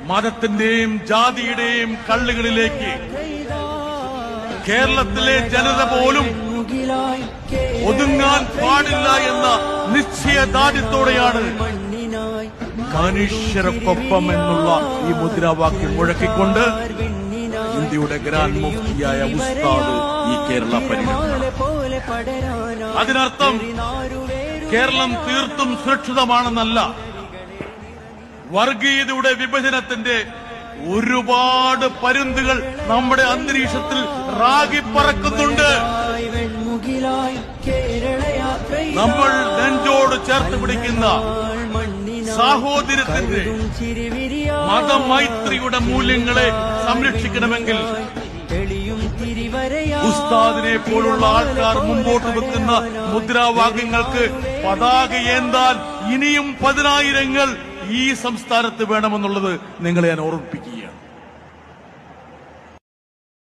മതത്തിന്റെയും ജാതിയുടെയും കള്ളുകളിലേക്ക് കേരളത്തിലെ ജനത പോലും ഒതുങ്ങാൻ പാടില്ല എന്ന നിശ്ചയദാർഢ്യത്തോടെയാണ് കാനീശ്വരക്കൊപ്പം എന്നുള്ള ഈ മുദ്രാവാക്യം മുഴക്കിക്കൊണ്ട് ഇന്ത്യയുടെ ഗ്രാൻഡ് മുഫ്തിയായ ഉസ്താദ് ഈ കേരള പര്യടനം. അതിനർത്ഥം കേരളം തീർത്തും സുരക്ഷിതമാണെന്നല്ല. വർഗീയതയുടെ വിഭജനത്തിന്റെ ഒരുപാട് പരുന്തുകൾ നമ്മുടെ അന്തരീക്ഷത്തിൽ റാഗിപ്പറക്കുന്നുണ്ട്. നമ്മൾ നെഞ്ചോട് ചേർത്ത് പിടിക്കുന്ന സാഹോദര്യത്തിന്റെ മതമൈത്രിയുടെ മൂല്യങ്ങളെ സംരക്ഷിക്കണമെങ്കിൽ ഉസ്താദിനെ പോലുള്ള ആൾക്കാർ മുമ്പോട്ട് വെക്കുന്ന മുദ്രാവാക്യങ്ങൾക്ക് പതാകയേന്താൻ ഇനിയും 10,000 ഈ സംസ്ഥാനത്ത് വേണമെന്നുള്ളത് നിങ്ങളെ ഞാൻ ഓർമ്മിപ്പിക്കുക.